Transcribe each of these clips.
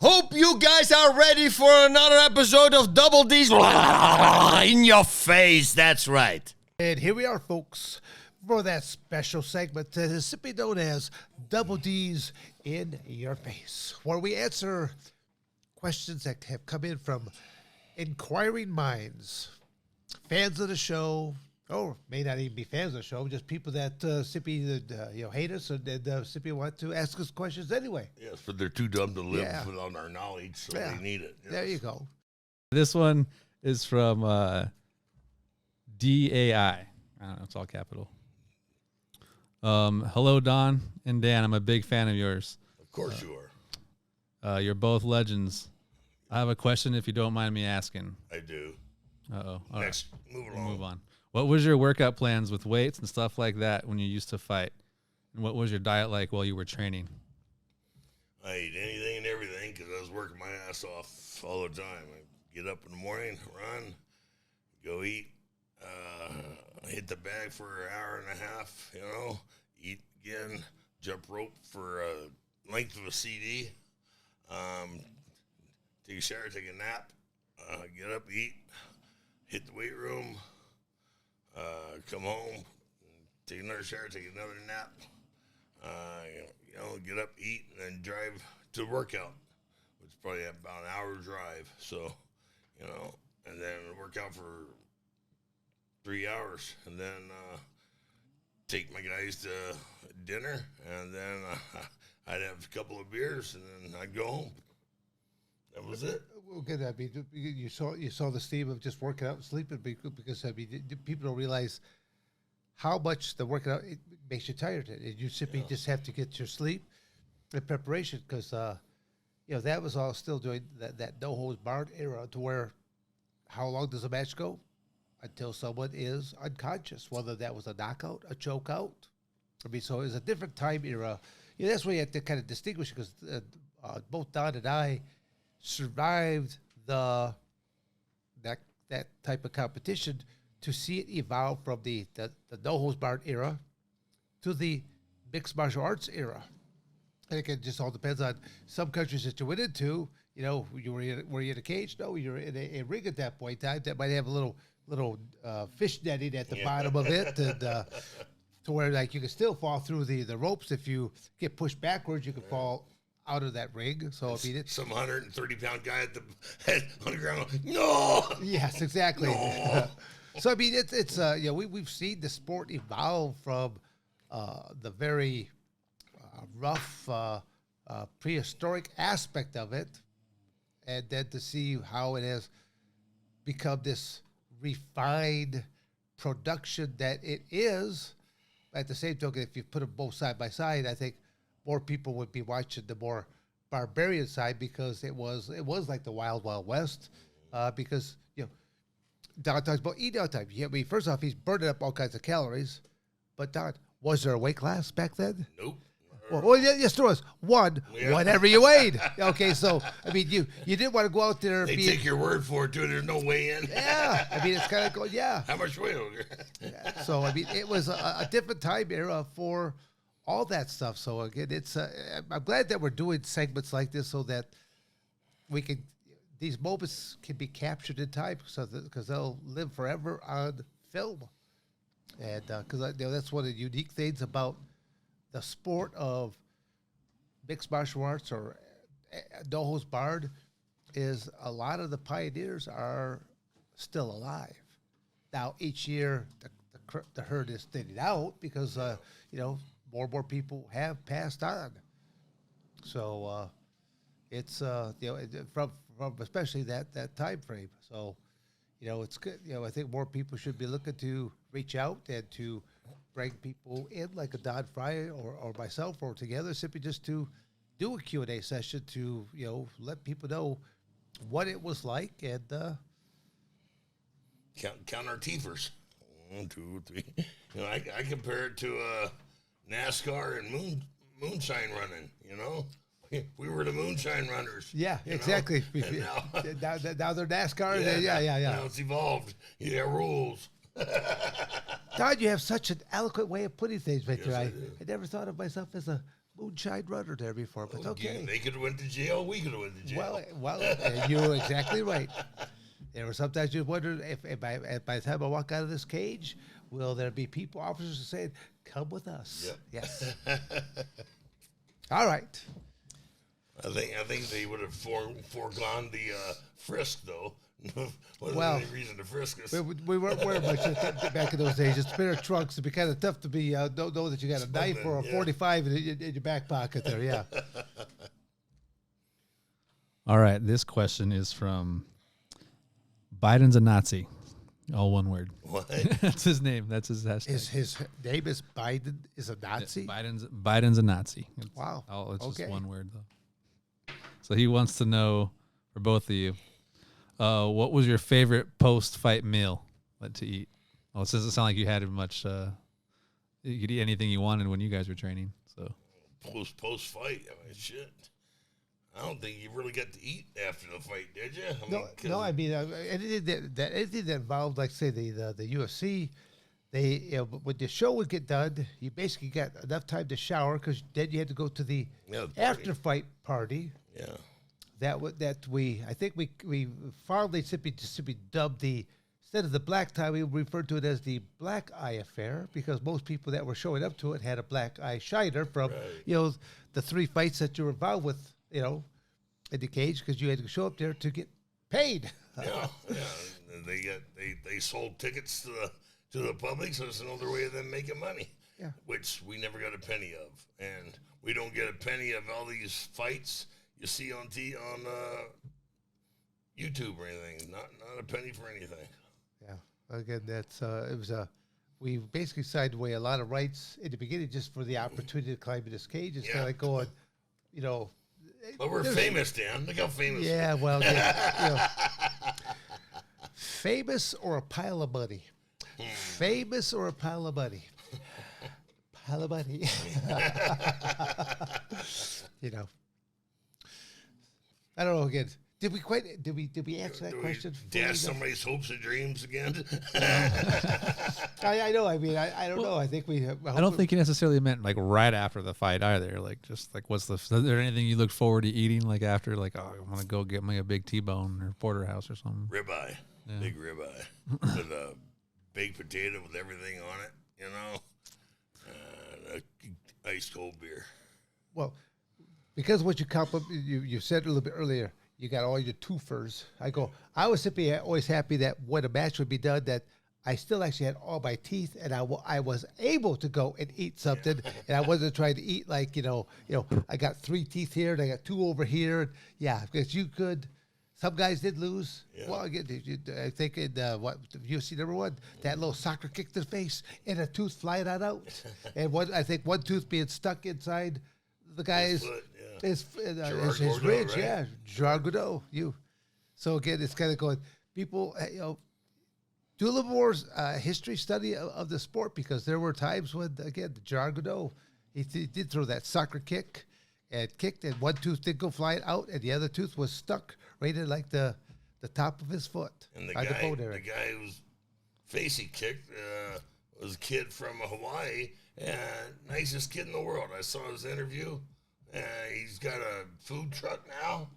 Hope you guys are ready for another episode of Double D's in your face. That's right. And here we are, folks, for that special segment that is simply known as Double D's in your face, where we answer questions that have come in from inquiring minds, fans of the show, or may not even be fans of the show, just people that simply hate us and simply want to ask us questions anyway. Yes, but they're too dumb to live without our knowledge, so they need it. Yes. There you go. This one is from DAI. I don't know, it's all capital. Hello, Don and Dan. I'm a big fan of yours. Of course you are. You're both legends. I have a question if you don't mind me asking. I do. Uh-oh. All Next, move right. along. Move on. What was your workout plans with weights and stuff like that when you used to fight? And what was your diet like while you were training? I ate anything and everything because I was working my ass off all the time. I get up in the morning, run, go eat, hit the bag for an hour and a half, eat again, jump rope for a length of a CD, take a shower, take a nap, get up, eat, hit the weight room, come home, take another shower, take another nap, get up, eat, and then drive to the workout, which is probably about an hour drive. So, and then work out for 3 hours, and then take my guys to dinner, and then I'd have a couple of beers, and then I'd go home. That was it. Okay, I mean, you saw the theme of just working out and sleeping because I mean, people don't realize how much the working out it makes you tired, and you simply just have to get your sleep and preparation because that was all still doing that no holds barred era to where how long does a match go until someone is unconscious, whether that was a knockout, a choke out. I mean, so it's a different time era. That's where you have to kind of distinguish because both Don and I survived that type of competition to see it evolve from the no holds barred era to the mixed martial arts era. I think it just all depends on some countries that you went into. Were you in a cage? No, you're in a ring at that point in time that might have a little fish netting at the bottom of it, and to where like you can still fall through the ropes. If you get pushed backwards, you can fall out of that ring. So I mean, it's some 130-pound guy on the ground. No. Yes, exactly. No. So I mean, it's we've seen the sport evolve from the very rough prehistoric aspect of it, and then to see how it has become this refined production that it is. At the same token, if you put them both side by side, I think more people would be watching the more barbarian side because it was like the Wild Wild West. Because Don talks about eating all the time. I mean, first off, he's burning up all kinds of calories. But Don, was there a weight class back then? Nope. Well, yes, there was whatever you weighed. Okay, so I mean, you didn't want to go out there. They take your word for it too. There's no way in. Yeah, I mean, it's kind of going. Yeah. How much weight? Yeah. So I mean, it was a different time era for all that stuff. So again, it's I'm glad that we're doing segments like this so that we can these moments can be captured in time, because they'll live forever on film, and because that's one of the unique things about the sport of mixed martial arts or no holds barred is a lot of the pioneers are still alive. Now each year the herd is thinning out because more and more people have passed on. So it's from especially that time frame. So it's good. I think more people should be looking to reach out and to bring people in like a Don Frye or myself or together simply just to do a Q&A session to let people know what it was like and count our teethers. 1, 2, 3. I compare it to NASCAR and moonshine running. We were the moonshine runners. Yeah, exactly. Now they're NASCAR. Yeah. Now it's evolved. You got rules. Todd, you have such an eloquent way of putting things, Victor. Yes, I never thought of myself as a moonshine runner there before, but okay. They could have went to jail. We could have went to jail. Well, you're exactly right. There were sometimes you wonder if by the time I walk out of this cage, will there be officers who say, "Come with us"? Yep. Yes. All right. I think they would have foregone the frisk though. Wasn't any reason to frisk us. We weren't wearing much back in those days. Just a pair of trunks. It'd be kind of tough to be don't know that you got a knife or a 45 in your back pocket there. Yeah. All right. This question is from Biden's a Nazi. All one word. What? That's his name. That's his hashtag. His name is Biden is a Nazi? Biden's a Nazi. Wow. It's just one word though. So he wants to know for both of you. What was your favorite post-fight meal to eat? Well, it doesn't sound like you had much. You could eat anything you wanted when you guys were training. So post-fight, I mean, shit. I don't think you really got to eat after the fight, did you? I mean, anything that involved, like say the UFC, when the show would get done, you basically got enough time to shower because then you had to go to the after-fight party. Yeah. I think we fondly simply dubbed instead of the black tie, we referred to it as the black eye affair because most people that were showing up to it had a black eye shiner from the 3 fights that you were involved with in the cage because you had to show up there to get paid. Yeah. They sold tickets to the public, so it's another way of them making money. Yeah. Which we never got a penny of, and we don't get a penny of all these fights you see on YouTube or anything. Not a penny for anything. Yeah. Again, that's we basically signed away a lot of rights in the beginning just for the opportunity to climb in this cage. It's kind of like going, But we're famous, Dan. Look how famous. Yeah, well, famous or a pile of money. Famous or a pile of money. Pile of money. I don't know. Again, did we answer that question? Dash somebody's hopes and dreams again. I know. I mean, I don't know. I think we. I don't think he necessarily meant like right after the fight either. Like just like is there anything you look forward to eating like after? Like I want to go get me a big T-bone or porterhouse or something. Ribeye, big ribeye with a baked potato with everything on it. Ice cold beer. Well, because what you said a little bit earlier, you got all your twofers. I was simply always happy that when a match would be done, that I still actually had all my teeth, and I was able to go and eat something, and I wasn't trying to eat like I got 3 teeth here and I got 2 over here. Yeah, because you could. Some guys did lose. Yeah. Well, again, I think in UFC #1, that little soccer kick to the face and a tooth flying out, and I think one tooth being stuck inside the guy's his ridge. Right? Yeah, Gerard Godot. So again, it's kind of going. People, do a little more history study of the sport because there were times when again Gerard Godot he did throw that soccer kick. And kicked, and one tooth did go flying out, and the other tooth was stuck right in like the top of his foot. And the guy whose face he kicked was a kid from Hawaii, and nicest kid in the world. I saw his interview. He's got a food truck now,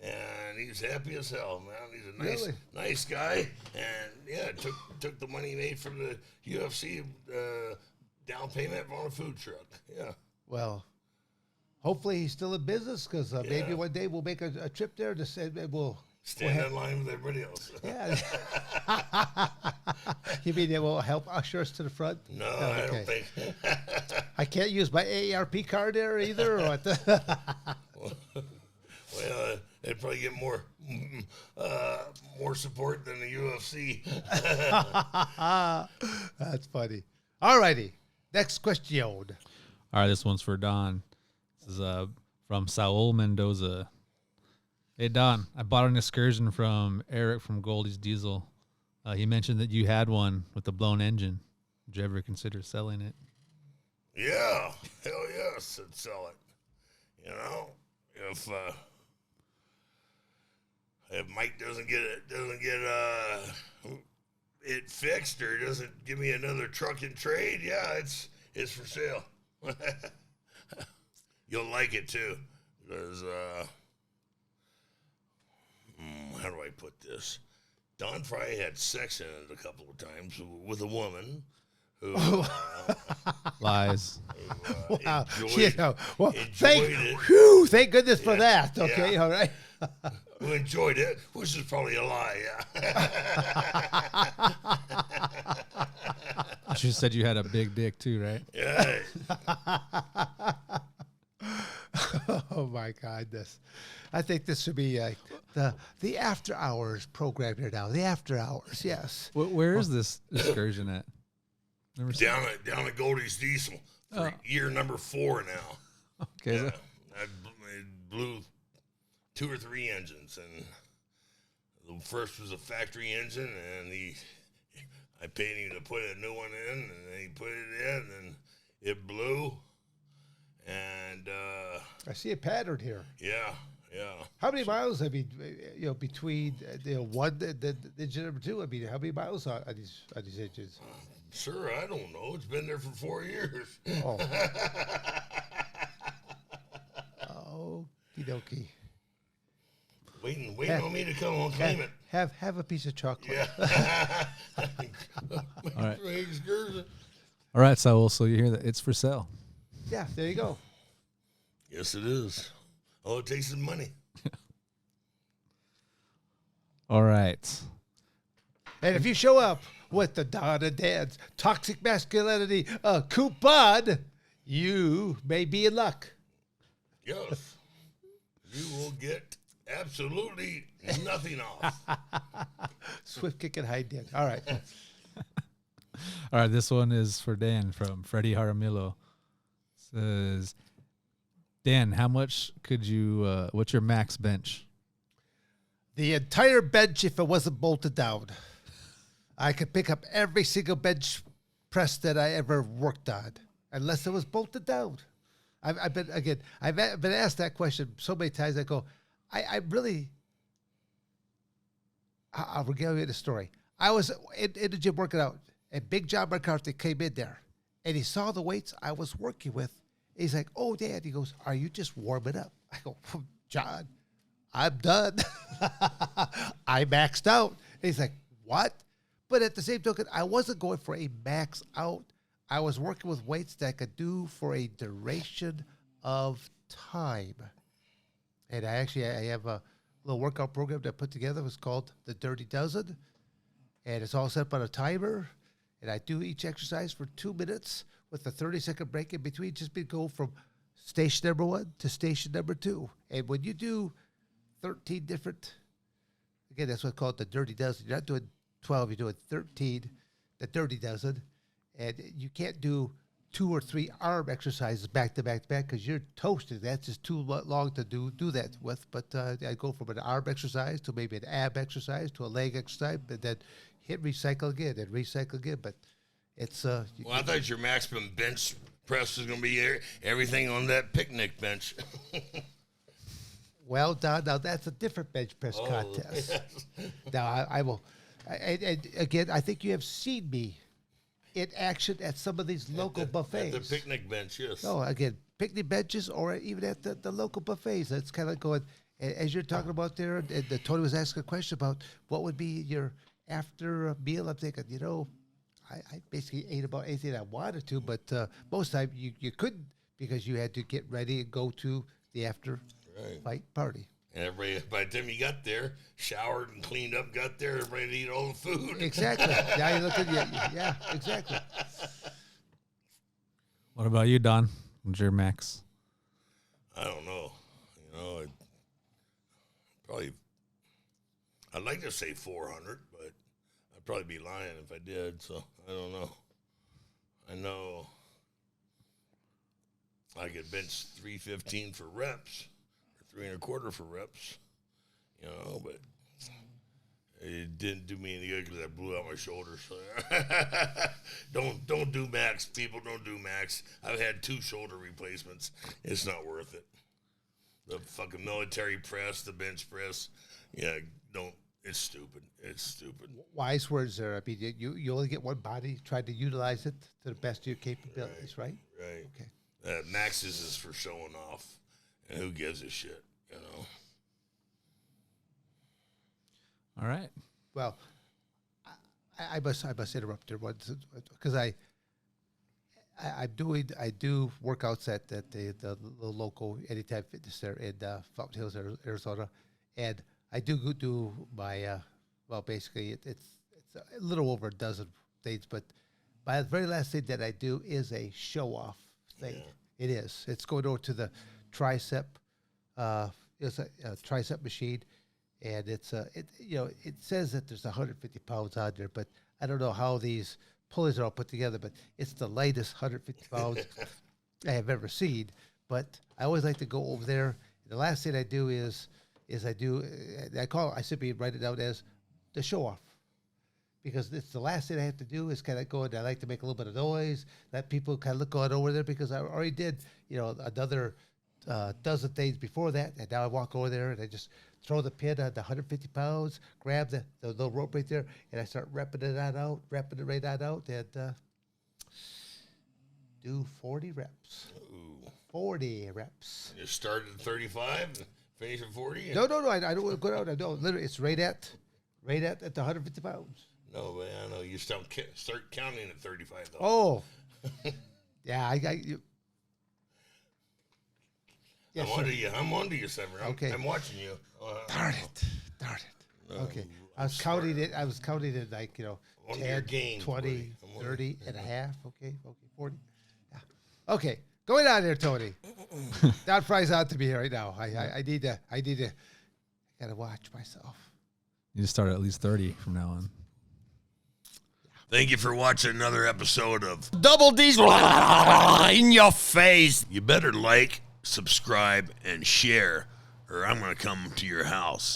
and he's happy as hell, man. He's a nice guy, and took the money he made from the UFC down payment on a food truck. Yeah. Well. Hopefully he's still in business because maybe one day we'll make a trip there to say we'll stand in line with everybody else. Yeah. You mean it will help usher us to the front? No, I don't think. I can't use my AARP card there either. Or what well, they'd probably get more support than the UFC. That's funny. All righty. Next question. All right, this one's for Don. This is from Saul Mendoza. Hey, Don, I bought an excursion from Eric from Goldie's Diesel. He mentioned that you had one with the blown engine. Would you ever consider selling it? Yeah. Hell yes, I'd sell it. If Mike doesn't get it fixed or doesn't give me another truck in trade, it's for sale. you'll like it too. Because, how do I put this? Don Frye had sex in it a couple of times with a woman who Lies. Wow. enjoyed Thank goodness for that. Okay, yeah. all right. who enjoyed it, which is probably a lie. Yeah. You said you had a big dick too, right? Yeah. Oh my goodness! I think this should be the after hours program here now. The after hours, yes. Where is this excursion at? Never seen Down at Goldie's Diesel for year number 4 now. Okay. Yeah. I blew 2 or 3 engines, and the first was a factory engine, and I paid him to put a new one in, and then he put it in, and it blew. And I see a pattern here. yeah. How many miles have you between one the engine number 2? I mean, how many miles are these engines? Sir, I don't know. It's been there for 4 years. Oh. Okie dokie. Waiting on me to come home and claim it. Have a piece of chocolate. Yeah. All right. Excursion. All right, Saul. So you hear that it's for sale. Yeah, there you go. Yes, it is. All it takes is money. All right. And if you show up with the Don and Dan's toxic masculinity coupon, you may be in luck. Yes. You will get absolutely nothing off. Swift kick and high Dan. All right. All right. This one is for Dan from Freddie Jaramillo. Says, Dan, how much could you? What's your max bench? The entire bench, if it wasn't bolted down. I could pick up every single bench press that I ever worked on, unless it was bolted down. I've been asked that question so many times. I go, I'll regale you the story. I was in the gym working out, and Big John McCarthy came in there, and he saw the weights I was working with. He's like, "Oh, Dad," he goes, "Are you just warming up?" I go, "John, I'm done. I maxed out." And he's like, "What?" But at the same token, I wasn't going for a max out. I was working with weights that I could do for a duration of time. And I have a little workout program that I put together. It's called the Dirty Dozen. And it's all set up on a timer. And I do each exercise for 2 minutes with a 30-second break in between. Just go from station number 1 to station number 2. And when you do 13 different, again, that's what's called the Dirty Dozen. You're not doing 12, you're doing 13, the Dirty Dozen. And you can't do 2 or 3 arm exercises back to back to back because you're toasted. That's just too long to do that with. But I go from an arm exercise to maybe an ab exercise to a leg exercise, but then hit recycle again and recycle again. But it's Well, I thought your maximum bench press was going to be everything on that picnic bench. Well, Don, now that's a different bench press contest. Yes. Now I will. And again, I think you have seen me in action at some of these local buffets. At the picnic bench, yes. No, again, picnic benches or even at the local buffets. It's kind of going, as you're talking about there, and Tony was asking a question about what would be your after meal. I'm thinking, I basically ate about anything I wanted to, but most of the time you couldn't because you had to get ready and go to the after fight party. And everybody, by the time you got there, showered and cleaned up, got there, everybody to eat all the food. Exactly. Now you look at yeah, exactly. What about you, Don? What's your max? I don't know. I'd like to say 400, but I'd probably be lying if I did, so I don't know. I know I could bench 315 for reps, or 3 1/4 for reps, but it didn't do me any good because I blew out my shoulder. So don't do max, people. Don't do max. I've had 2 shoulder replacements. It's not worth it. The fucking military press, the bench press, don't. It's stupid. It's stupid. Wise words there. I mean, you only get one body. Try to utilize it to the best of your capabilities, right? Right. Okay. Max's is for showing off, and who gives a shit, you know? All right. Well, I must interrupt there once because I do workouts at the local Anytime Fitness there in Fountain Hills, Arizona, and I do my well, basically it's a little over a dozen things, but my very last thing that I do is a show off thing. Yeah. It is. It's going over to the tricep. It's a tricep machine. And it says that there's 150 pounds on there, but I don't know how these pulleys are all put together, but it's the lightest 150 pounds I have ever seen. But I always like to go over there. The last thing I do is I simply write it out as the show off. Because it's the last thing I have to do is kind of go, and I like to make a little bit of noise, let people kind of look on over there, because I already did, another dozen things before that, and now I walk over there and I just throw the pin on the 150 pounds, grab the little rope right there, and I start repping it right out, and do 40 reps. Ooh. 40 reps. You started at 35 and finish at 40? No, I don't go out. I don't. Literally, it's right at the 150 pounds. No, but I know you start counting at 35 though. Oh, yeah, I got you. Yes, I'm onto you, Severn. Okay. I'm watching you. Darn it. No, Okay. I was counting it like, One of your 10, games, 20, buddy. 30 and a half. Okay, 40. Yeah. Okay. Going on there, Tony. Don Frye's on to me right now. I need to gotta watch myself. You just start at least 30 from now on. Thank you for watching another episode of Double D's in your face. You better like, subscribe, and share, or I'm going to come to your house.